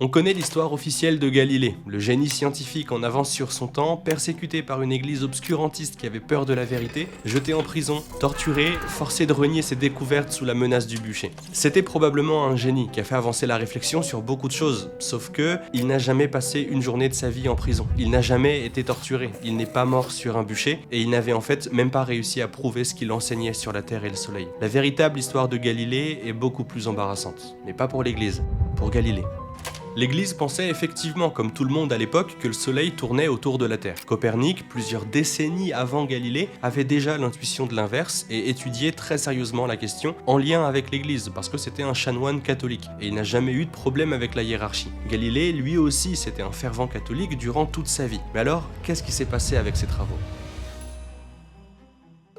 On connaît l'histoire officielle de Galilée, le génie scientifique en avance sur son temps, persécuté par une église obscurantiste qui avait peur de la vérité, jeté en prison, torturé, forcé de renier ses découvertes sous la menace du bûcher. C'était probablement un génie qui a fait avancer la réflexion sur beaucoup de choses, sauf que il n'a jamais passé une journée de sa vie en prison. Il n'a jamais été torturé, il n'est pas mort sur un bûcher, et il n'avait en fait même pas réussi à prouver ce qu'il enseignait sur la Terre et le Soleil. La véritable histoire de Galilée est beaucoup plus embarrassante, mais pas pour l'Église, pour Galilée. L'Église pensait effectivement, comme tout le monde à l'époque, que le Soleil tournait autour de la Terre. Copernic, plusieurs décennies avant Galilée, avait déjà l'intuition de l'inverse et étudiait très sérieusement la question en lien avec l'Église, parce que c'était un chanoine catholique, et il n'a jamais eu de problème avec la hiérarchie. Galilée, lui aussi, c'était un fervent catholique durant toute sa vie. Mais alors, qu'est-ce qui s'est passé avec ses travaux ?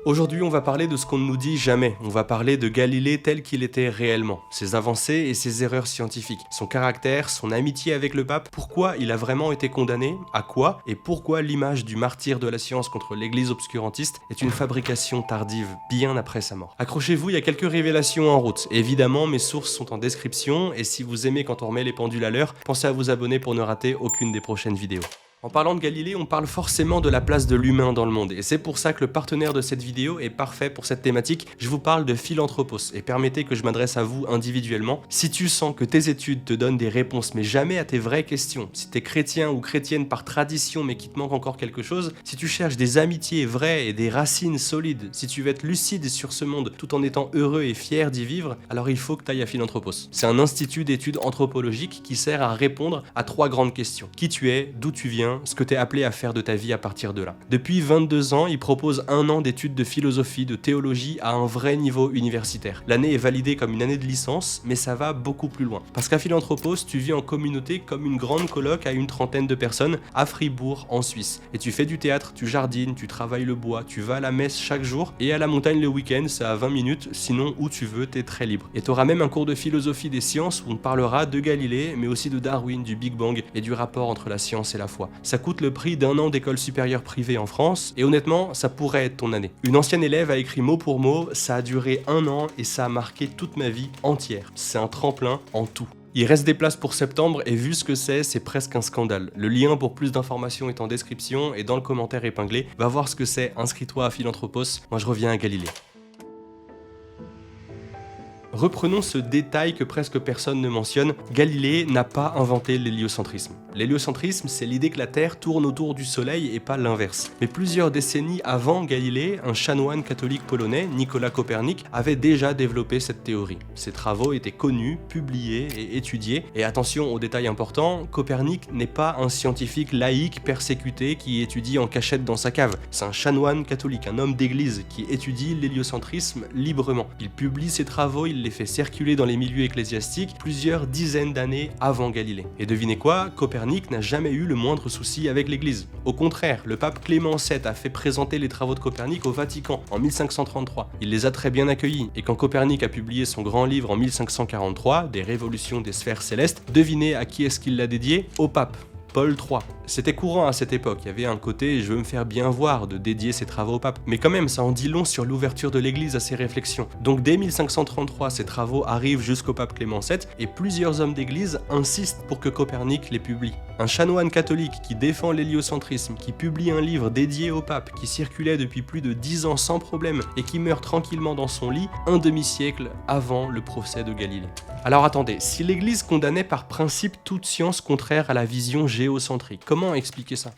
Aujourd'hui, on va parler de ce qu'on ne nous dit jamais. On va parler de Galilée tel qu'il était réellement. Ses avancées et ses erreurs scientifiques. Son caractère, son amitié avec le pape. Pourquoi il a vraiment été condamné, à quoi, et pourquoi l'image du martyr de la science contre l'église obscurantiste est une fabrication tardive, bien après sa mort. Accrochez-vous, il y a quelques révélations en route. Évidemment, mes sources sont en description, et si vous aimez quand on remet les pendules à l'heure, pensez à vous abonner pour ne rater aucune des prochaines vidéos. En parlant de Galilée, on parle forcément de la place de l'humain dans le monde, et c'est pour ça que le partenaire de cette vidéo est parfait pour cette thématique. Je vous parle de Philanthropos, et permettez que je m'adresse à vous individuellement. Si tu sens que tes études te donnent des réponses, mais jamais à tes vraies questions, si t'es chrétien ou chrétienne par tradition, mais qu'il te manque encore quelque chose, si tu cherches des amitiés vraies et des racines solides, si tu veux être lucide sur ce monde tout en étant heureux et fier d'y vivre, alors il faut que tu ailles à Philanthropos. C'est un institut d'études anthropologiques qui sert à répondre à 3 grandes questions. Qui tu es, d'où tu viens, ce que tu es appelé à faire de ta vie à partir de là. Depuis 22 ans, il propose 1 an d'études de philosophie, de théologie à un vrai niveau universitaire. L'année est validée comme une année de licence, mais ça va beaucoup plus loin. Parce qu'à Philanthropos, tu vis en communauté comme une grande coloc à une trentaine de personnes à Fribourg, en Suisse. Et tu fais du théâtre, tu jardines, tu travailles le bois, tu vas à la messe chaque jour, et à la montagne le week-end, c'est à 20 minutes, sinon où tu veux, t'es très libre. Et tu auras même un cours de philosophie des sciences où on parlera de Galilée, mais aussi de Darwin, du Big Bang et du rapport entre la science et la foi. Ça coûte le prix d'1 an d'école supérieure privée en France, et honnêtement, ça pourrait être ton année. Une ancienne élève a écrit mot pour mot, ça a duré 1 an et ça a marqué toute ma vie entière. C'est un tremplin en tout. Il reste des places pour septembre et vu ce que c'est presque un scandale. Le lien pour plus d'informations est en description et dans le commentaire épinglé. Va voir ce que c'est, inscris-toi à Philanthropos, moi je reviens à Galilée. Reprenons ce détail que presque personne ne mentionne, Galilée n'a pas inventé l'héliocentrisme. L'héliocentrisme, c'est l'idée que la Terre tourne autour du Soleil et pas l'inverse. Mais plusieurs décennies avant Galilée, un chanoine catholique polonais, Nicolas Copernic, avait déjà développé cette théorie. Ses travaux étaient connus, publiés et étudiés. Et attention aux détails importants, Copernic n'est pas un scientifique laïque persécuté qui étudie en cachette dans sa cave. C'est un chanoine catholique, un homme d'église qui étudie l'héliocentrisme librement. Il publie ses travaux, il les fait circuler dans les milieux ecclésiastiques plusieurs dizaines d'années avant Galilée. Et devinez quoi, Copernic n'a jamais eu le moindre souci avec l'Église. Au contraire, le pape Clément VII a fait présenter les travaux de Copernic au Vatican en 1533. Il les a très bien accueillis, et quand Copernic a publié son grand livre en 1543, Des révolutions des sphères célestes, devinez à qui est-ce qu'il l'a dédié ? Au pape. Paul III. C'était courant à cette époque, il y avait un côté « je veux me faire bien voir » de dédier ses travaux au pape. Mais quand même, ça en dit long sur l'ouverture de l'Église à ses réflexions. Donc dès 1533, ces travaux arrivent jusqu'au pape Clément VII et plusieurs hommes d'Église insistent pour que Copernic les publie. Un chanoine catholique qui défend l'héliocentrisme, qui publie un livre dédié au pape, qui circulait depuis plus de 10 ans sans problème et qui meurt tranquillement dans son lit un demi-siècle avant le procès de Galilée. Alors attendez, si l'Église condamnait par principe toute science contraire à la vision géocentrique, comment expliquer ça ?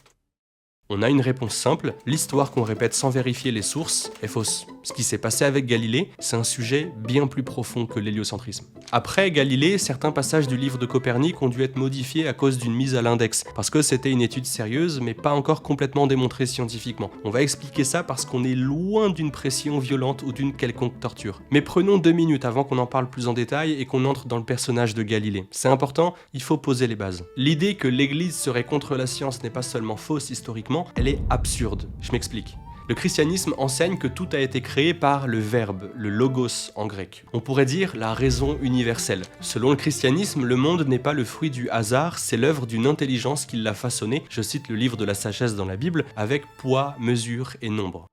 On a une réponse simple, l'histoire qu'on répète sans vérifier les sources est fausse. Ce qui s'est passé avec Galilée, c'est un sujet bien plus profond que l'héliocentrisme. Après Galilée, certains passages du livre de Copernic ont dû être modifiés à cause d'une mise à l'index, parce que c'était une étude sérieuse, mais pas encore complètement démontrée scientifiquement. On va expliquer ça parce qu'on est loin d'une pression violente ou d'une quelconque torture. Mais prenons 2 minutes avant qu'on en parle plus en détail et qu'on entre dans le personnage de Galilée. C'est important, il faut poser les bases. L'idée que l'Église serait contre la science n'est pas seulement fausse historiquement, elle est absurde. Je m'explique. Le christianisme enseigne que tout a été créé par le verbe, le logos en grec. On pourrait dire la raison universelle. Selon le christianisme, le monde n'est pas le fruit du hasard, c'est l'œuvre d'une intelligence qui l'a façonné, je cite le livre de la sagesse dans la Bible, avec poids, mesure et nombre.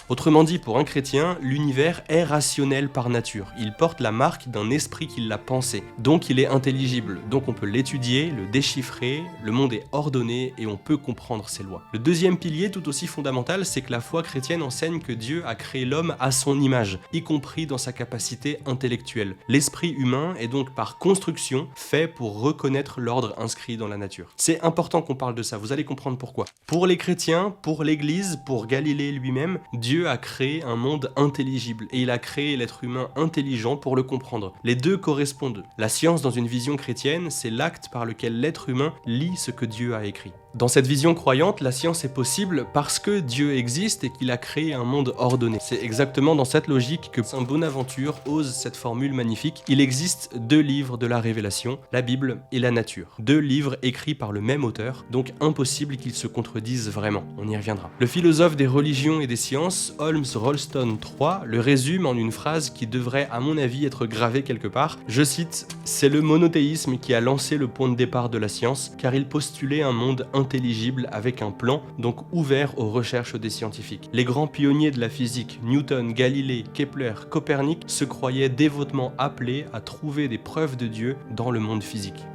Autrement dit, pour un chrétien, l'univers est rationnel par nature. Il porte la marque d'un esprit qui l'a pensé. Donc il est intelligible. Donc on peut l'étudier, le déchiffrer, le monde est ordonné et on peut comprendre ses lois. Le deuxième pilier, tout aussi fondamental, c'est que la foi chrétienne enseigne que Dieu a créé l'homme à son image, y compris dans sa capacité intellectuelle. L'esprit humain est donc par construction fait pour reconnaître l'ordre inscrit dans la nature. C'est important qu'on parle de ça, vous allez comprendre pourquoi. Pour les chrétiens, pour l'Église, pour Galilée lui-même, Dieu a créé un monde intelligible et il a créé l'être humain intelligent pour le comprendre. Les deux correspondent. La science dans une vision chrétienne, c'est l'acte par lequel l'être humain lit ce que Dieu a écrit. Dans cette vision croyante, la science est possible parce que Dieu existe et qu'il a créé un monde ordonné. C'est exactement dans cette logique que Saint Bonaventure ose cette formule magnifique. Il existe deux livres de la révélation, la Bible et la nature. Deux livres écrits par le même auteur, donc impossible qu'ils se contredisent vraiment. On y reviendra. Le philosophe des religions et des sciences, Holmes Rollston III, le résume en une phrase qui devrait, à mon avis, être gravée quelque part. Je cite « C'est le monothéisme qui a lancé le point de départ de la science, car il postulait un monde intelligible avec un plan, donc ouvert aux recherches des scientifiques. Les grands pionniers de la physique, Newton, Galilée, Kepler, Copernic, se croyaient dévotement appelés à trouver des preuves de Dieu dans le monde physique.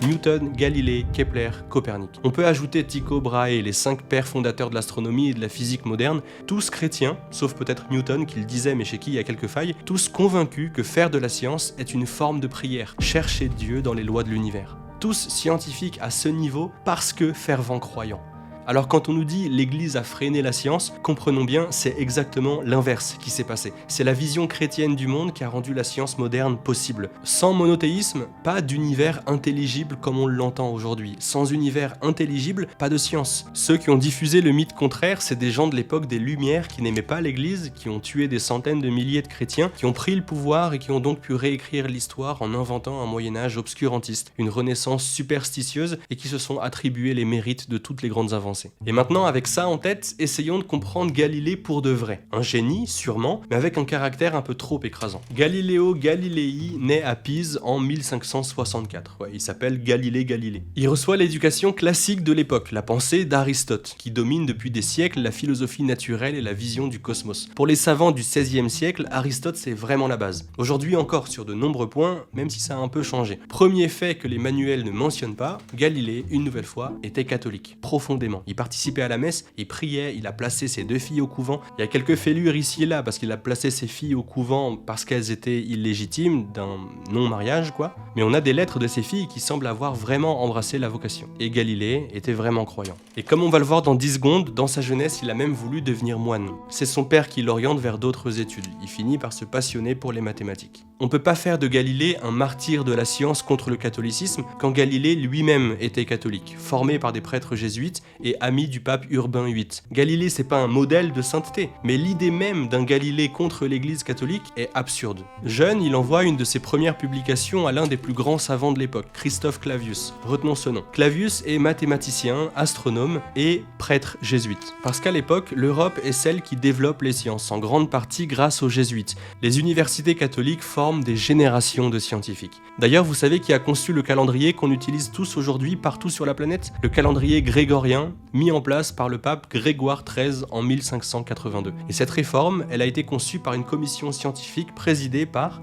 Newton, Galilée, Kepler, Copernic. On peut ajouter Tycho Brahe, les 5 pères fondateurs de l'astronomie et de la physique moderne, tous chrétiens, sauf peut-être Newton qui le disait mais chez qui il y a quelques failles, tous convaincus que faire de la science est une forme de prière, chercher Dieu dans les lois de l'univers. Tous scientifiques à ce niveau parce que fervents croyants. Alors quand on nous dit l'Église a freiné la science, comprenons bien, c'est exactement l'inverse qui s'est passé. C'est la vision chrétienne du monde qui a rendu la science moderne possible. Sans monothéisme, pas d'univers intelligible comme on l'entend aujourd'hui. Sans univers intelligible, pas de science. Ceux qui ont diffusé le mythe contraire, c'est des gens de l'époque des Lumières qui n'aimaient pas l'Église, qui ont tué des centaines de milliers de chrétiens, qui ont pris le pouvoir et qui ont donc pu réécrire l'histoire en inventant un Moyen-Âge obscurantiste, une Renaissance superstitieuse et qui se sont attribués les mérites de toutes les grandes avancées. Et maintenant, avec ça en tête, essayons de comprendre Galilée pour de vrai. Un génie, sûrement, mais avec un caractère un peu trop écrasant. Galileo Galilei naît à Pise en 1564. Ouais, il s'appelle Galilée Galilée. Il reçoit l'éducation classique de l'époque, la pensée d'Aristote, qui domine depuis des siècles la philosophie naturelle et la vision du cosmos. Pour les savants du XVIe siècle, Aristote c'est vraiment la base. Aujourd'hui encore sur de nombreux points, même si ça a un peu changé. Premier fait que les manuels ne mentionnent pas, Galilée, une nouvelle fois, était catholique, profondément. Il participait à la messe, il priait, il a placé ses 2 filles au couvent. Il y a quelques fêlures ici et là, parce qu'il a placé ses filles au couvent parce qu'elles étaient illégitimes, d'un non-mariage quoi. Mais on a des lettres de ses filles qui semblent avoir vraiment embrassé la vocation. Et Galilée était vraiment croyant. Et comme on va le voir dans 10 secondes, dans sa jeunesse, il a même voulu devenir moine. C'est son père qui l'oriente vers d'autres études. Il finit par se passionner pour les mathématiques. On peut pas faire de Galilée un martyr de la science contre le catholicisme quand Galilée lui-même était catholique, formé par des prêtres jésuites et ami du pape Urbain VIII. Galilée c'est pas un modèle de sainteté, mais l'idée même d'un Galilée contre l'église catholique est absurde. Jeune, il envoie une de ses premières publications à l'un des plus grands savants de l'époque, Christophe Clavius. Retenons ce nom. Clavius est mathématicien, astronome et prêtre jésuite. Parce qu'à l'époque, l'Europe est celle qui développe les sciences, en grande partie grâce aux jésuites. Les universités catholiques forment des générations de scientifiques. D'ailleurs, vous savez qui a conçu le calendrier qu'on utilise tous aujourd'hui partout sur la planète ? Le calendrier grégorien, mis en place par le pape Grégoire XIII en 1582. Et cette réforme, elle a été conçue par une commission scientifique présidée par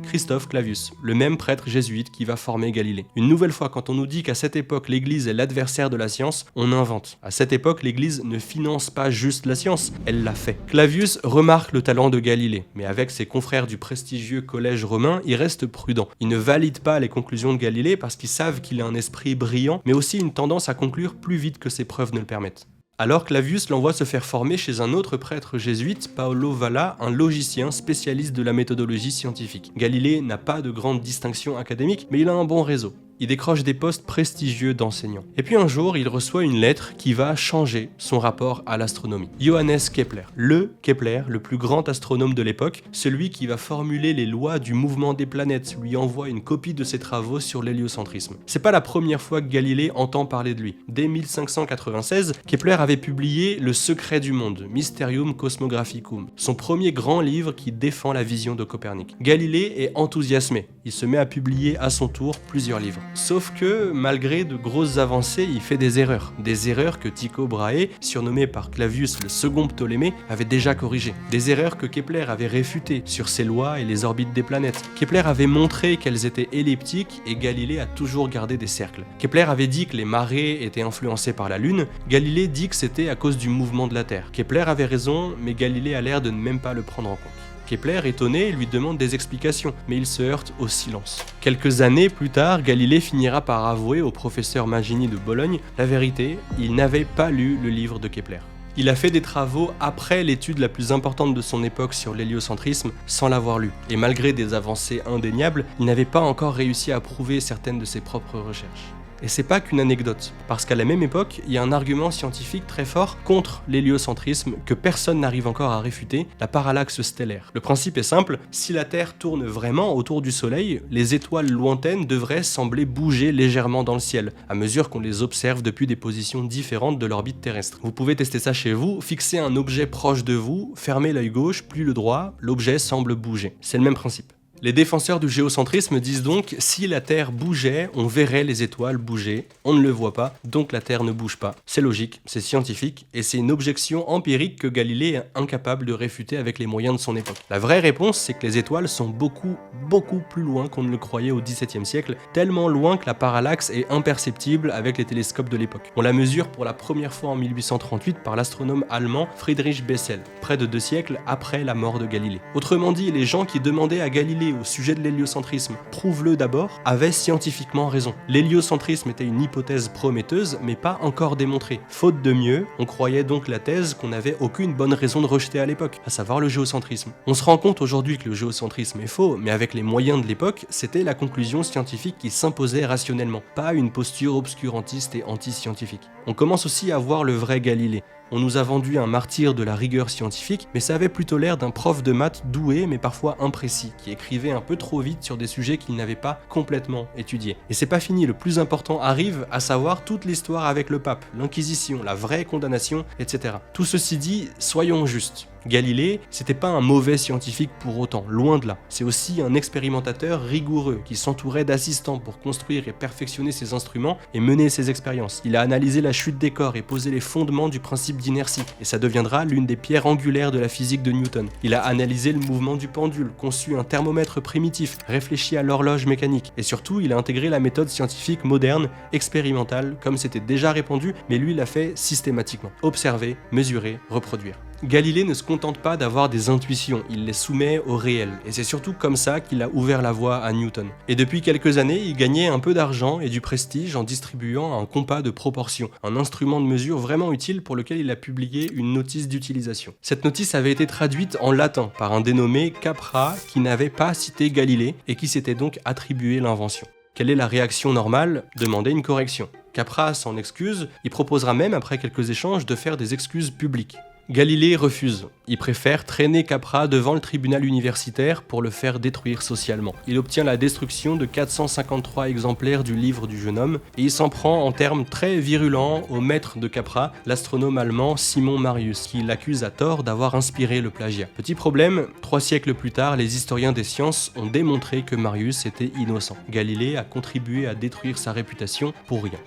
Christophe Clavius, le même prêtre jésuite qui va former Galilée. Une nouvelle fois, quand on nous dit qu'à cette époque l'Église est l'adversaire de la science, on invente. À cette époque, l'Église ne finance pas juste la science, elle la fait. Clavius remarque le talent de Galilée, mais avec ses confrères du prestigieux collège romain, il reste prudent. Il ne valide pas les conclusions de Galilée parce qu'ils savent qu'il a un esprit brillant, mais aussi une tendance à conclure plus vite que ses preuves ne le permettent. Alors Clavius l'envoie se faire former chez un autre prêtre jésuite, Paolo Valla, un logicien spécialiste de la méthodologie scientifique. Galilée n'a pas de grande distinction académique, mais il a un bon réseau. Il décroche des postes prestigieux d'enseignant. Et puis un jour, il reçoit une lettre qui va changer son rapport à l'astronomie. Johannes Kepler, le plus grand astronome de l'époque, celui qui va formuler les lois du mouvement des planètes, lui envoie une copie de ses travaux sur l'héliocentrisme. C'est pas la première fois que Galilée entend parler de lui. Dès 1596, Kepler avait publié Le secret du monde, Mysterium Cosmographicum, son premier grand livre qui défend la vision de Copernic. Galilée est enthousiasmé. Il se met à publier à son tour plusieurs livres. Sauf que, malgré de grosses avancées, il fait des erreurs. Des erreurs que Tycho Brahe, surnommé par Clavius le second Ptolémée, avait déjà corrigées. Des erreurs que Kepler avait réfutées sur ses lois et les orbites des planètes. Kepler avait montré qu'elles étaient elliptiques et Galilée a toujours gardé des cercles. Kepler avait dit que les marées étaient influencées par la Lune, Galilée dit que c'était à cause du mouvement de la Terre. Kepler avait raison, mais Galilée a l'air de ne même pas le prendre en compte. Kepler, étonné, lui demande des explications, mais il se heurte au silence. Quelques années plus tard, Galilée finira par avouer au professeur Magini de Bologne la vérité, il n'avait pas lu le livre de Kepler. Il a fait des travaux après l'étude la plus importante de son époque sur l'héliocentrisme sans l'avoir lu. Et malgré des avancées indéniables, il n'avait pas encore réussi à prouver certaines de ses propres recherches. Et c'est pas qu'une anecdote, parce qu'à la même époque, il y a un argument scientifique très fort contre l'héliocentrisme que personne n'arrive encore à réfuter, la parallaxe stellaire. Le principe est simple, si la Terre tourne vraiment autour du Soleil, les étoiles lointaines devraient sembler bouger légèrement dans le ciel, à mesure qu'on les observe depuis des positions différentes de l'orbite terrestre. Vous pouvez tester ça chez vous, fixer un objet proche de vous, fermer l'œil gauche, puis le droit, l'objet semble bouger. C'est le même principe. Les défenseurs du géocentrisme disent donc si la Terre bougeait, on verrait les étoiles bouger, on ne le voit pas, donc la Terre ne bouge pas. C'est logique, c'est scientifique, et c'est une objection empirique que Galilée est incapable de réfuter avec les moyens de son époque. La vraie réponse, c'est que les étoiles sont beaucoup plus loin qu'on ne le croyait au XVIIe siècle, tellement loin que la parallaxe est imperceptible avec les télescopes de l'époque. On la mesure pour la première fois en 1838 par l'astronome allemand Friedrich Bessel, près de 2 siècles après la mort de Galilée. Autrement dit, les gens qui demandaient à Galilée au sujet de l'héliocentrisme, prouve-le d'abord, avait scientifiquement raison. L'héliocentrisme était une hypothèse prometteuse, mais pas encore démontrée. Faute de mieux, on croyait donc la thèse qu'on n'avait aucune bonne raison de rejeter à l'époque, à savoir le géocentrisme. On se rend compte aujourd'hui que le géocentrisme est faux, mais avec les moyens de l'époque, c'était la conclusion scientifique qui s'imposait rationnellement, pas une posture obscurantiste et anti-scientifique. On commence aussi à voir le vrai Galilée. On nous a vendu un martyr de la rigueur scientifique, mais ça avait plutôt l'air d'un prof de maths doué mais parfois imprécis, qui écrivait un peu trop vite sur des sujets qu'il n'avait pas complètement étudiés. Et c'est pas fini, le plus important arrive, à savoir toute l'histoire avec le pape, l'Inquisition, la vraie condamnation, etc. Tout ceci dit, soyons justes. Galilée, c'était pas un mauvais scientifique pour autant, loin de là. C'est aussi un expérimentateur rigoureux qui s'entourait d'assistants pour construire et perfectionner ses instruments et mener ses expériences. Il a analysé la chute des corps et posé les fondements du principe d'inertie, et ça deviendra l'une des pierres angulaires de la physique de Newton. Il a analysé le mouvement du pendule, conçu un thermomètre primitif, réfléchi à l'horloge mécanique, et surtout il a intégré la méthode scientifique moderne, expérimentale, comme c'était déjà répandu, mais lui l'a fait systématiquement. Observer, mesurer, reproduire. Galilée ne se contente pas d'avoir des intuitions, il les soumet au réel, et c'est surtout comme ça qu'il a ouvert la voie à Newton. Et depuis quelques années, il gagnait un peu d'argent et du prestige en distribuant un compas de proportion, un instrument de mesure vraiment utile pour lequel il a publié une notice d'utilisation. Cette notice avait été traduite en latin par un dénommé Capra qui n'avait pas cité Galilée et qui s'était donc attribué l'invention. Quelle est la réaction normale? Demander une correction. Capra s'en excuse, il proposera même après quelques échanges de faire des excuses publiques. Galilée refuse. Il préfère traîner Capra devant le tribunal universitaire pour le faire détruire socialement. Il obtient la destruction de 453 exemplaires du livre du jeune homme et il s'en prend en termes très virulents au maître de Capra, l'astronome allemand Simon Marius, qui l'accuse à tort d'avoir inspiré le plagiat. Petit problème, 3 siècles plus tard, les historiens des sciences ont démontré que Marius était innocent. Galilée a contribué à détruire sa réputation pour rien.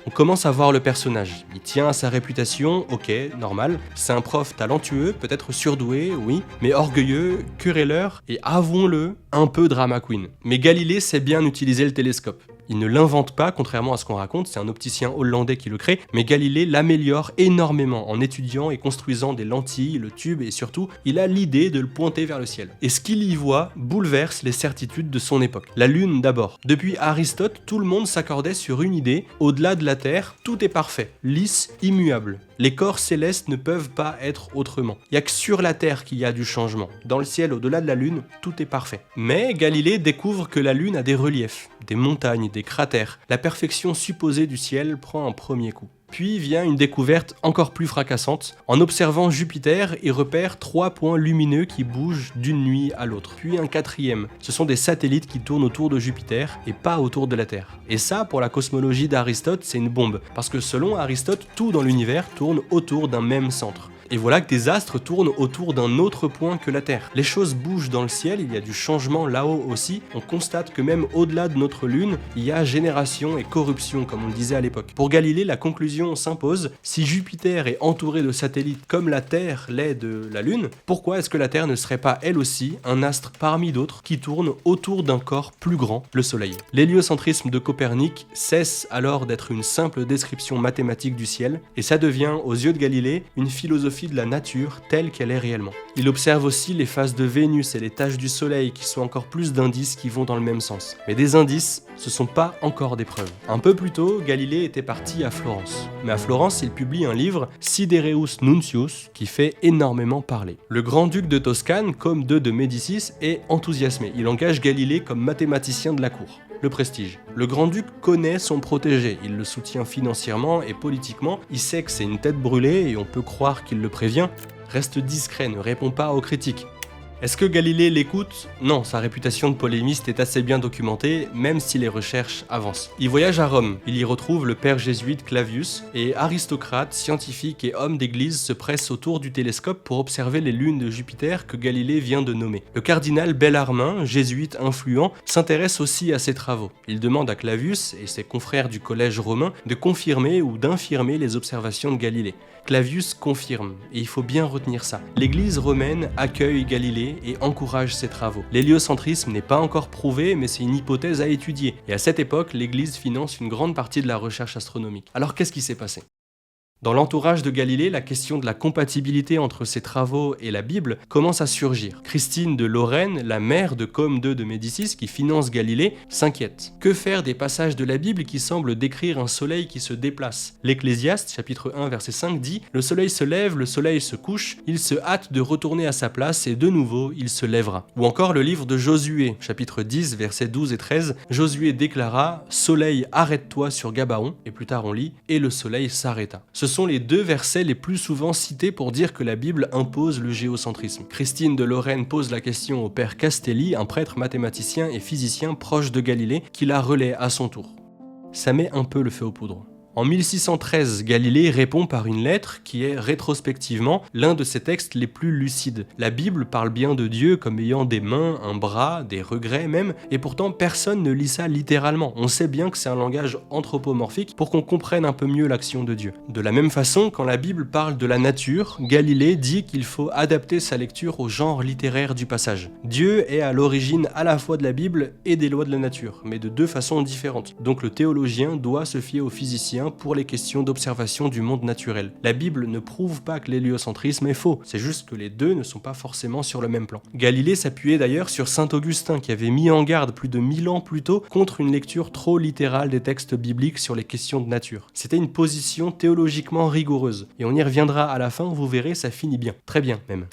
On commence à voir le personnage. Il tient à sa réputation, ok, normal. C'est un prof talentueux, peut-être surdoué, oui, mais orgueilleux, querelleur et, avouons-le, un peu drama queen. Mais Galilée sait bien utiliser le télescope. Il ne l'invente pas, contrairement à ce qu'on raconte, c'est un opticien hollandais qui le crée, mais Galilée l'améliore énormément en étudiant et construisant des lentilles, le tube, et surtout, il a l'idée de le pointer vers le ciel. Et ce qu'il y voit bouleverse les certitudes de son époque. La Lune d'abord. Depuis Aristote, tout le monde s'accordait sur une idée, au-delà de la Terre, tout est parfait, lisse, immuable. Les corps célestes ne peuvent pas être autrement. Il n'y a que sur la Terre qu'il y a du changement. Dans le ciel, au-delà de la Lune, tout est parfait. Mais Galilée découvre que la Lune a des reliefs, des montagnes, des cratères. La perfection supposée du ciel prend un premier coup. Puis vient une découverte encore plus fracassante. En observant Jupiter, il repère 3 points lumineux qui bougent d'une nuit à l'autre. Puis un 4e. Ce sont des satellites qui tournent autour de Jupiter et pas autour de la Terre. Et ça, pour la cosmologie d'Aristote, c'est une bombe. Parce que selon Aristote, tout dans l'univers tourne autour d'un même centre. Et voilà que des astres tournent autour d'un autre point que la Terre. Les choses bougent dans le ciel, il y a du changement là-haut aussi. On constate que même au-delà de notre Lune, il y a génération et corruption, comme on le disait à l'époque. Pour Galilée, la conclusion s'impose. Si Jupiter est entouré de satellites comme la Terre l'est de la Lune, pourquoi est-ce que la Terre ne serait pas elle aussi un astre parmi d'autres qui tourne autour d'un corps plus grand, le Soleil? L'héliocentrisme de Copernic cesse alors d'être une simple description mathématique du ciel, et ça devient, aux yeux de Galilée, une philosophie de la nature telle qu'elle est réellement. Il observe aussi les phases de Vénus et les taches du Soleil qui sont encore plus d'indices qui vont dans le même sens. Mais des indices, ce sont pas encore des preuves. Un peu plus tôt, Galilée était parti à Florence. Mais à Florence, il publie un livre, Sidereus Nuncius, qui fait énormément parler. Le grand-duc de Toscane, comme II de Médicis, est enthousiasmé. Il engage Galilée comme mathématicien de la cour. Le prestige. Le grand-duc connaît son protégé, il le soutient financièrement et politiquement, il sait que c'est une tête brûlée et on peut croire qu'il le prévient. Reste discret, ne répond pas aux critiques. Est-ce que Galilée l'écoute? Non, sa réputation de polémiste est assez bien documentée, même si les recherches avancent. Il voyage à Rome, il y retrouve le père jésuite Clavius, et aristocrates, scientifiques et hommes d'église se pressent autour du télescope pour observer les lunes de Jupiter que Galilée vient de nommer. Le cardinal Bellarmin, jésuite influent, s'intéresse aussi à ses travaux. Il demande à Clavius et ses confrères du collège romain de confirmer ou d'infirmer les observations de Galilée. Clavius confirme, et il faut bien retenir ça. L'église romaine accueille Galilée et encourage ses travaux. L'héliocentrisme n'est pas encore prouvé, mais c'est une hypothèse à étudier. Et à cette époque, l'église finance une grande partie de la recherche astronomique. Alors qu'est-ce qui s'est passé ? Dans l'entourage de Galilée, la question de la compatibilité entre ses travaux et la Bible commence à surgir. Christine de Lorraine, la mère de Côme II de Médicis, qui finance Galilée, s'inquiète. Que faire des passages de la Bible qui semblent décrire un soleil qui se déplace? L'Ecclésiaste, chapitre 1, verset 5 dit « Le soleil se lève, le soleil se couche, il se hâte de retourner à sa place et de nouveau il se lèvera. » Ou encore le livre de Josué, chapitre 10, versets 12 et 13, Josué déclara « Soleil, arrête-toi sur Gabaon » et plus tard on lit « Et le soleil s'arrêta ». Ce sont les deux versets les plus souvent cités pour dire que la Bible impose le géocentrisme. Christine de Lorraine pose la question au père Castelli, un prêtre mathématicien et physicien proche de Galilée, qui la relaie à son tour. Ça met un peu le feu aux poudres. En 1613, Galilée répond par une lettre qui est rétrospectivement l'un de ses textes les plus lucides. La Bible parle bien de Dieu comme ayant des mains, un bras, des regrets même, et pourtant personne ne lit ça littéralement. On sait bien que c'est un langage anthropomorphique pour qu'on comprenne un peu mieux l'action de Dieu. De la même façon, quand la Bible parle de la nature, Galilée dit qu'il faut adapter sa lecture au genre littéraire du passage. Dieu est à l'origine à la fois de la Bible et des lois de la nature, mais de deux façons différentes. Donc le théologien doit se fier au physicien pour les questions d'observation du monde naturel. La Bible ne prouve pas que l'héliocentrisme est faux, c'est juste que les deux ne sont pas forcément sur le même plan. Galilée s'appuyait d'ailleurs sur saint Augustin qui avait mis en garde plus de 1000 ans plus tôt contre une lecture trop littérale des textes bibliques sur les questions de nature. C'était une position théologiquement rigoureuse, et on y reviendra à la fin, vous verrez, ça finit bien, très bien même.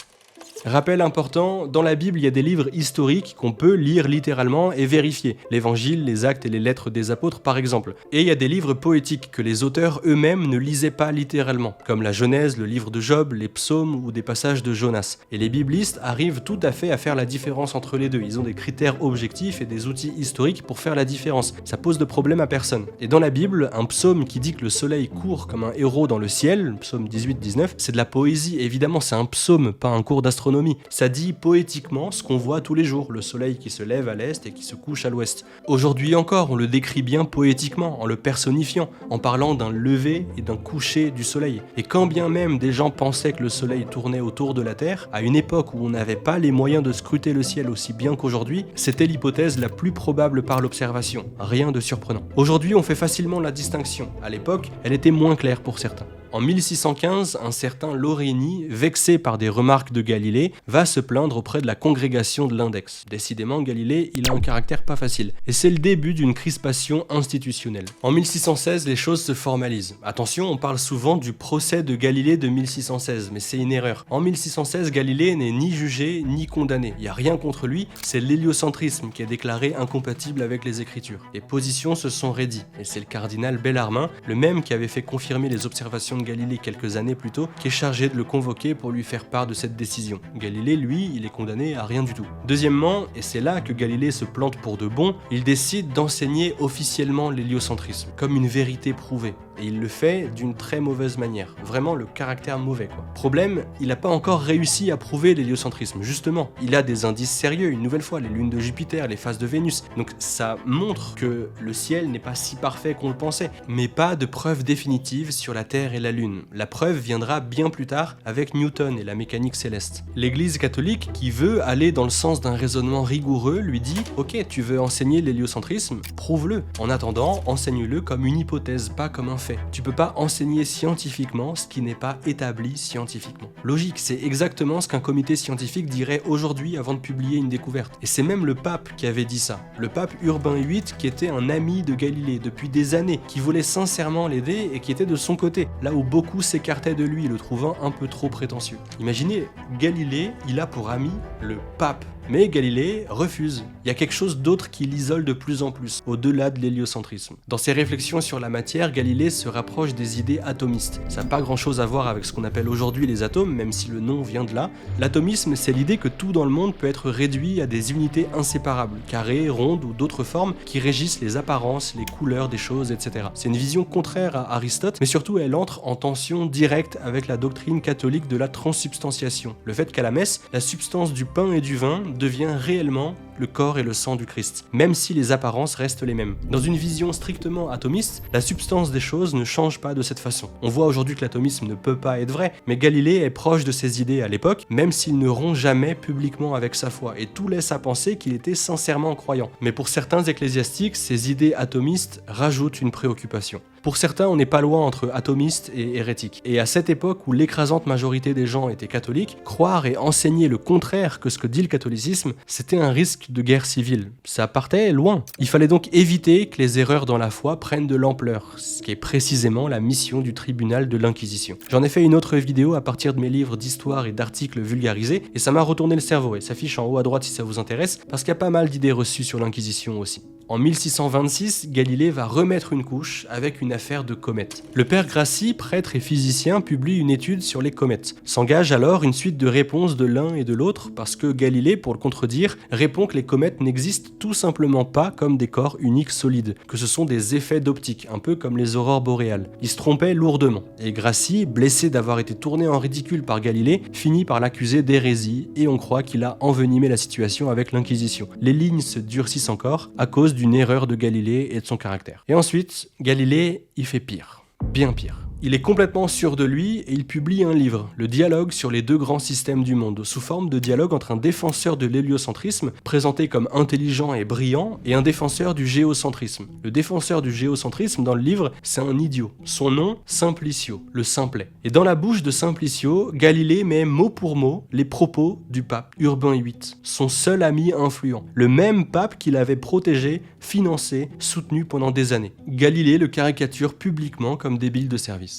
Rappel important, dans la Bible, il y a des livres historiques qu'on peut lire littéralement et vérifier. L'Évangile, les Actes et les Lettres des Apôtres, par exemple. Et il y a des livres poétiques que les auteurs eux-mêmes ne lisaient pas littéralement, comme la Genèse, le livre de Job, les Psaumes ou des passages de Jonas. Et les biblistes arrivent tout à fait à faire la différence entre les deux. Ils ont des critères objectifs et des outils historiques pour faire la différence. Ça pose de problème à personne. Et dans la Bible, un psaume qui dit que le soleil court comme un héros dans le ciel, le psaume 18-19, c'est de la poésie. Évidemment, c'est un psaume, pas un cours d'astronomie. Ça dit poétiquement ce qu'on voit tous les jours, le soleil qui se lève à l'est et qui se couche à l'ouest. Aujourd'hui encore, on le décrit bien poétiquement, en le personnifiant, en parlant d'un lever et d'un coucher du soleil. Et quand bien même des gens pensaient que le soleil tournait autour de la Terre, à une époque où on n'avait pas les moyens de scruter le ciel aussi bien qu'aujourd'hui, c'était l'hypothèse la plus probable par l'observation. Rien de surprenant. Aujourd'hui, on fait facilement la distinction. À l'époque, elle était moins claire pour certains. En 1615, un certain Lorénie, vexé par des remarques de Galilée, va se plaindre auprès de la congrégation de l'Index. Décidément, Galilée, il a un caractère pas facile. Et c'est le début d'une crispation institutionnelle. En 1616, les choses se formalisent. Attention, on parle souvent du procès de Galilée de 1616, mais c'est une erreur. En 1616, Galilée n'est ni jugé ni condamné. Il n'y a rien contre lui, c'est l'héliocentrisme qui est déclaré incompatible avec les Écritures. Les positions se sont raidies. Et c'est le cardinal Bellarmin, le même qui avait fait confirmer les observations de Galilée quelques années plus tôt, qui est chargé de le convoquer pour lui faire part de cette décision. Galilée, lui, il est condamné à rien du tout. Deuxièmement, et c'est là que Galilée se plante pour de bon, il décide d'enseigner officiellement l'héliocentrisme, comme une vérité prouvée. Et il le fait d'une très mauvaise manière. Vraiment le caractère mauvais, quoi. Problème, il n'a pas encore réussi à prouver l'héliocentrisme. Justement, il a des indices sérieux, une nouvelle fois, les lunes de Jupiter, les phases de Vénus. Donc ça montre que le ciel n'est pas si parfait qu'on le pensait. Mais pas de preuve définitive sur la Terre et la Lune. La preuve viendra bien plus tard avec Newton et la mécanique céleste. L'Église catholique, qui veut aller dans le sens d'un raisonnement rigoureux, lui dit « Ok, tu veux enseigner l'héliocentrisme, prouve-le. En attendant, enseigne-le comme une hypothèse, pas comme un fait. Tu peux pas enseigner scientifiquement ce qui n'est pas établi scientifiquement. » Logique, c'est exactement ce qu'un comité scientifique dirait aujourd'hui avant de publier une découverte. Et c'est même le pape qui avait dit ça. Le pape Urbain VIII, qui était un ami de Galilée depuis des années, qui voulait sincèrement l'aider et qui était de son côté, là où beaucoup s'écartaient de lui, le trouvant un peu trop prétentieux. Imaginez, Galilée, il a pour ami le pape. Mais Galilée refuse. Il y a quelque chose d'autre qui l'isole de plus en plus, au-delà de l'héliocentrisme. Dans ses réflexions sur la matière, Galilée se rapproche des idées atomistes. Ça n'a pas grand-chose à voir avec ce qu'on appelle aujourd'hui les atomes, même si le nom vient de là. L'atomisme, c'est l'idée que tout dans le monde peut être réduit à des unités inséparables, carrées, rondes ou d'autres formes, qui régissent les apparences, les couleurs des choses, etc. C'est une vision contraire à Aristote, mais surtout elle entre en tension directe avec la doctrine catholique de la transsubstantiation. Le fait qu'à la messe, la substance du pain et du vin devient réellement le corps et le sang du Christ, même si les apparences restent les mêmes. Dans une vision strictement atomiste, la substance des choses ne change pas de cette façon. On voit aujourd'hui que l'atomisme ne peut pas être vrai, mais Galilée est proche de ces idées à l'époque, même s'il ne rompt jamais publiquement avec sa foi, et tout laisse à penser qu'il était sincèrement croyant. Mais pour certains ecclésiastiques, ces idées atomistes rajoutent une préoccupation. Pour certains, on n'est pas loin entre atomiste et hérétique. Et à cette époque où l'écrasante majorité des gens étaient catholiques, croire et enseigner le contraire que ce que dit le catholicisme, c'était un risque de guerre civile. Ça partait loin. Il fallait donc éviter que les erreurs dans la foi prennent de l'ampleur, ce qui est précisément la mission du tribunal de l'Inquisition. J'en ai fait une autre vidéo à partir de mes livres d'histoire et d'articles vulgarisés, et ça m'a retourné le cerveau, et ça s'affiche en haut à droite si ça vous intéresse, parce qu'il y a pas mal d'idées reçues sur l'Inquisition aussi. En 1626, Galilée va remettre une couche avec une affaire de comètes. Le père Grassi, prêtre et physicien, publie une étude sur les comètes. S'engage alors une suite de réponses de l'un et de l'autre parce que Galilée, pour le contredire, répond que les comètes n'existent tout simplement pas comme des corps uniques solides, que ce sont des effets d'optique, un peu comme les aurores boréales. Il se trompait lourdement. Et Grassi, blessé d'avoir été tourné en ridicule par Galilée, finit par l'accuser d'hérésie et on croit qu'il a envenimé la situation avec l'Inquisition. Les lignes se durcissent encore à cause d'une erreur de Galilée et de son caractère. Et ensuite, Galilée, il fait pire. Bien pire. Il est complètement sûr de lui et il publie un livre, Le dialogue sur les deux grands systèmes du monde, sous forme de dialogue entre un défenseur de l'héliocentrisme, présenté comme intelligent et brillant, et un défenseur du géocentrisme. Le défenseur du géocentrisme dans le livre, c'est un idiot. Son nom, Simplicio, le simplet. Et dans la bouche de Simplicio, Galilée met mot pour mot les propos du pape Urbain VIII, son seul ami influent, le même pape qu'il avait protégé, financé, soutenu pendant des années. Galilée le caricature publiquement comme débile de service.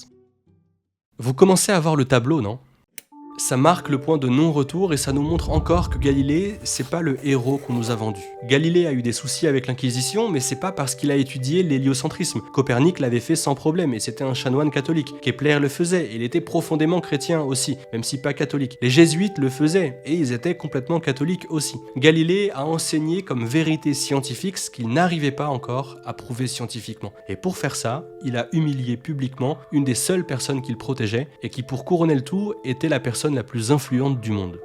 Vous commencez à voir le tableau, non ? Ça marque le point de non-retour et ça nous montre encore que Galilée, c'est pas le héros qu'on nous a vendu. Galilée a eu des soucis avec l'Inquisition, mais c'est pas parce qu'il a étudié l'héliocentrisme. Copernic l'avait fait sans problème et c'était un chanoine catholique. Kepler le faisait et il était profondément chrétien aussi, même si pas catholique. Les jésuites le faisaient et ils étaient complètement catholiques aussi. Galilée a enseigné comme vérité scientifique ce qu'il n'arrivait pas encore à prouver scientifiquement. Et pour faire ça, il a humilié publiquement une des seules personnes qu'il protégeait et qui, pour couronner le tout, était la personne la plus influente du monde.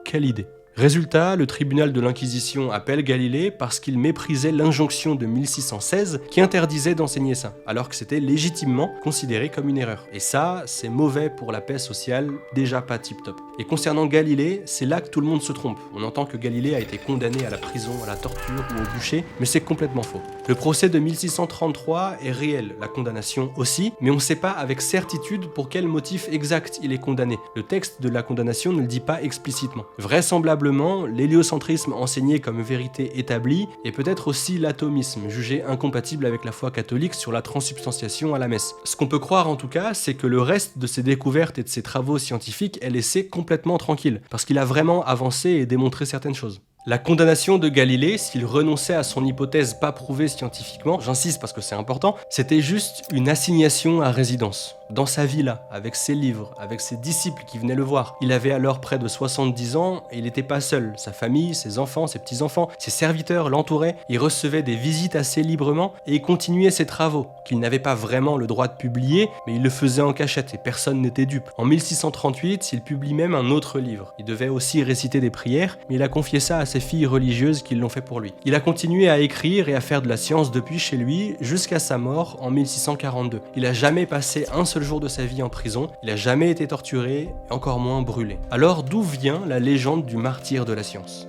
Quelle idée! Résultat, le tribunal de l'Inquisition appelle Galilée parce qu'il méprisait l'injonction de 1616 qui interdisait d'enseigner ça, alors que c'était légitimement considéré comme une erreur. Et ça, c'est mauvais pour la paix sociale, déjà pas tip-top. Et concernant Galilée, c'est là que tout le monde se trompe. On entend que Galilée a été condamné à la prison, à la torture ou au bûcher, mais c'est complètement faux. Le procès de 1633 est réel, la condamnation aussi, mais on ne sait pas avec certitude pour quel motif exact il est condamné. Le texte de la condamnation ne le dit pas explicitement. Vraisemblablement, l'héliocentrisme enseigné comme vérité établie et peut-être aussi l'atomisme, jugé incompatible avec la foi catholique sur la transsubstantiation à la messe. Ce qu'on peut croire en tout cas, c'est que le reste de ses découvertes et de ses travaux scientifiques est laissé complètement tranquille, parce qu'il a vraiment avancé et démontré certaines choses. La condamnation de Galilée, s'il renonçait à son hypothèse pas prouvée scientifiquement, j'insiste parce que c'est important, c'était juste une assignation à résidence. dans sa villa, avec ses livres, avec ses disciples qui venaient le voir. Il avait alors près de 70 ans et il n'était pas seul. Sa famille, ses enfants, ses petits-enfants, ses serviteurs l'entouraient. Il recevait des visites assez librement et il continuait ses travaux, qu'il n'avait pas vraiment le droit de publier, mais il le faisait en cachette et personne n'était dupe. En 1638, il publie même un autre livre. Il devait aussi réciter des prières, mais il a confié ça à ses filles religieuses qui l'ont fait pour lui. Il a continué à écrire et à faire de la science depuis chez lui jusqu'à sa mort en 1642. Il n'a jamais passé un seul jour de sa vie en prison, il n'a jamais été torturé, et encore moins brûlé. Alors d'où vient la légende du martyr de la science ?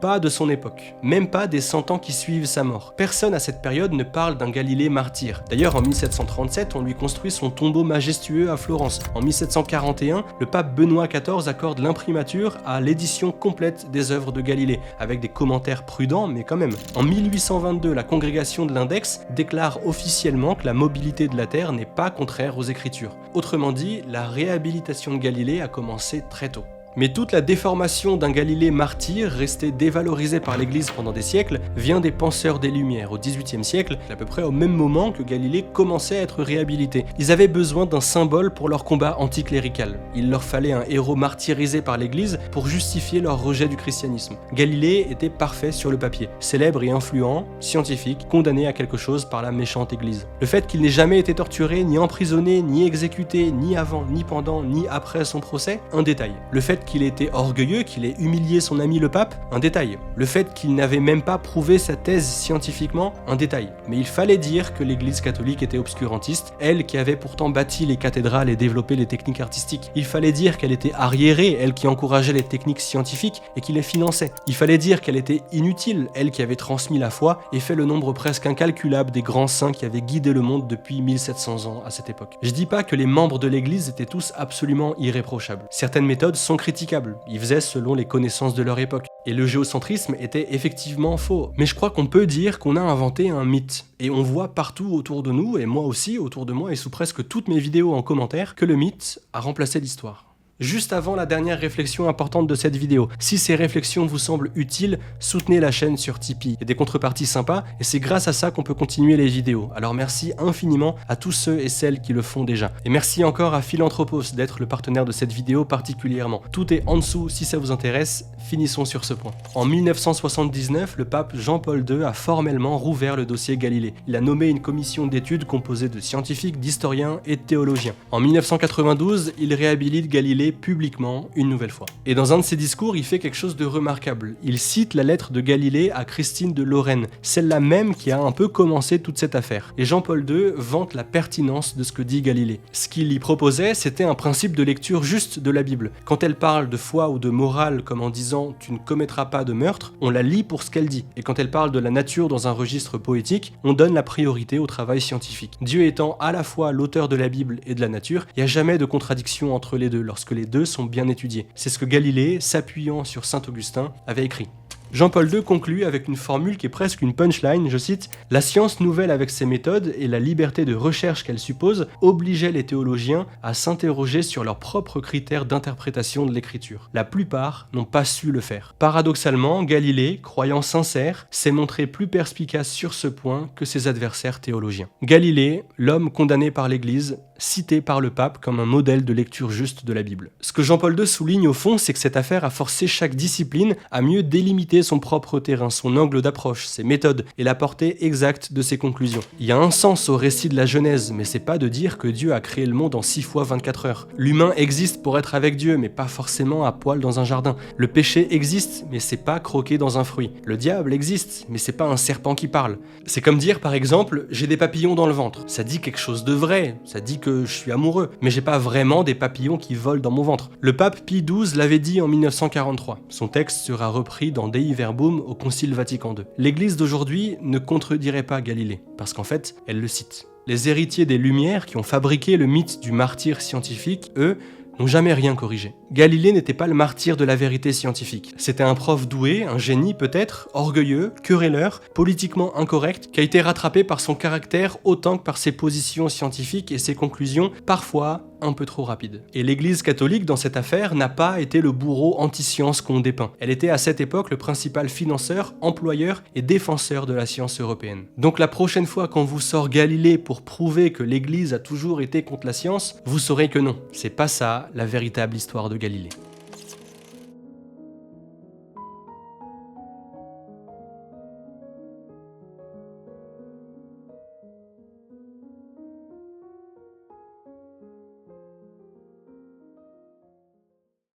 Pas de son époque, même pas des 100 ans qui suivent sa mort. Personne à cette période ne parle d'un Galilée martyr. D'ailleurs, en 1737, on lui construit son tombeau majestueux à Florence. En 1741, le pape Benoît XIV accorde l'imprimature à l'édition complète des œuvres de Galilée, avec des commentaires prudents, mais quand même. En 1822, la congrégation de l'Index déclare officiellement que la mobilité de la Terre n'est pas contraire aux Écritures. Autrement dit, la réhabilitation de Galilée a commencé très tôt. Mais toute la déformation d'un Galilée martyr, resté dévalorisé par l'Église pendant des siècles, vient des penseurs des Lumières. Au XVIIIe siècle, à peu près au même moment que Galilée commençait à être réhabilité. Ils avaient besoin d'un symbole pour leur combat anticlérical. Il leur fallait un héros martyrisé par l'Église pour justifier leur rejet du christianisme. Galilée était parfait sur le papier, célèbre et influent, scientifique, condamné à quelque chose par la méchante Église. Le fait qu'il n'ait jamais été torturé, ni emprisonné, ni exécuté, ni avant, ni pendant, ni après son procès, un détail. Le fait qu'il ait été orgueilleux, qu'il ait humilié son ami le pape, un détail. Le fait qu'il n'avait même pas prouvé sa thèse scientifiquement, un détail. Mais il fallait dire que l'Église catholique était obscurantiste, elle qui avait pourtant bâti les cathédrales et développé les techniques artistiques. Il fallait dire qu'elle était arriérée, elle qui encourageait les techniques scientifiques et qui les finançait. Il fallait dire qu'elle était inutile, elle qui avait transmis la foi et fait le nombre presque incalculable des grands saints qui avaient guidé le monde depuis 1700 ans à cette époque. Je dis pas que les membres de l'Église étaient tous absolument irréprochables. Certaines méthodes sont critiquables. Ils faisaient selon les connaissances de leur époque. Et le géocentrisme était effectivement faux. Mais je crois qu'on peut dire qu'on a inventé un mythe. Et on voit partout autour de nous, et moi aussi autour de moi, et sous presque toutes mes vidéos en commentaire, que le mythe a remplacé l'histoire. Juste avant la dernière réflexion importante de cette vidéo, si ces réflexions vous semblent utiles, soutenez la chaîne sur Tipeee. Il y a des contreparties sympas et c'est grâce à ça qu'on peut continuer les vidéos. Alors merci infiniment à tous ceux et celles qui le font déjà. Et merci encore à Philanthropos d'être le partenaire de cette vidéo particulièrement. Tout est en dessous si ça vous intéresse, finissons sur ce point. En 1979, le pape Jean-Paul II a formellement rouvert le dossier Galilée. Il a nommé une commission d'études composée de scientifiques, d'historiens et de théologiens. En 1992, il réhabilite Galilée publiquement une nouvelle fois. Et dans un de ses discours, il fait quelque chose de remarquable. Il cite la lettre de Galilée à Christine de Lorraine, celle-là même qui a un peu commencé toute cette affaire. Et Jean-Paul II vante la pertinence de ce que dit Galilée. Ce qu'il y proposait, c'était un principe de lecture juste de la Bible. Quand elle parle de foi ou de morale comme en disant « tu ne commettras pas de meurtre », on la lit pour ce qu'elle dit. Et quand elle parle de la nature dans un registre poétique, on donne la priorité au travail scientifique. Dieu étant à la fois l'auteur de la Bible et de la nature, il n'y a jamais de contradiction entre les deux lorsque les deux sont bien étudiés. C'est ce que Galilée, s'appuyant sur saint Augustin, avait écrit. Jean-Paul II conclut avec une formule qui est presque une punchline, je cite « La science nouvelle avec ses méthodes et la liberté de recherche qu'elle suppose obligeait les théologiens à s'interroger sur leurs propres critères d'interprétation de l'écriture. La plupart n'ont pas su le faire. Paradoxalement, Galilée, croyant sincère, s'est montré plus perspicace sur ce point que ses adversaires théologiens. Galilée, l'homme condamné par l'Église, cité par le pape comme un modèle de lecture juste de la Bible. Ce que Jean-Paul II souligne au fond, c'est que cette affaire a forcé chaque discipline à mieux délimiter son propre terrain, son angle d'approche, ses méthodes et la portée exacte de ses conclusions. Il y a un sens au récit de la Genèse, mais c'est pas de dire que Dieu a créé le monde en 6 fois 24 heures. L'humain existe pour être avec Dieu, mais pas forcément à poil dans un jardin. Le péché existe, mais c'est pas croquer dans un fruit. Le diable existe, mais c'est pas un serpent qui parle. C'est comme dire par exemple, j'ai des papillons dans le ventre. Ça dit quelque chose de vrai, ça dit que je suis amoureux, mais j'ai pas vraiment des papillons qui volent dans mon ventre. Le pape Pie XII l'avait dit en 1943. Son texte sera repris dans Dei Verbum au Concile Vatican II. L'Église d'aujourd'hui ne contredirait pas Galilée, parce qu'en fait, elle le cite. Les héritiers des Lumières qui ont fabriqué le mythe du martyr scientifique, eux, n'ont jamais rien corrigé. Galilée n'était pas le martyr de la vérité scientifique. C'était un prof doué, un génie peut-être, orgueilleux, querelleur, politiquement incorrect, qui a été rattrapé par son caractère autant que par ses positions scientifiques et ses conclusions, parfois un peu trop rapide. Et l'Église catholique, dans cette affaire, n'a pas été le bourreau anti-science qu'on dépeint. Elle était à cette époque le principal financeur, employeur et défenseur de la science européenne. Donc la prochaine fois qu'on vous sort Galilée pour prouver que l'Église a toujours été contre la science, vous saurez que non, c'est pas ça la véritable histoire de Galilée.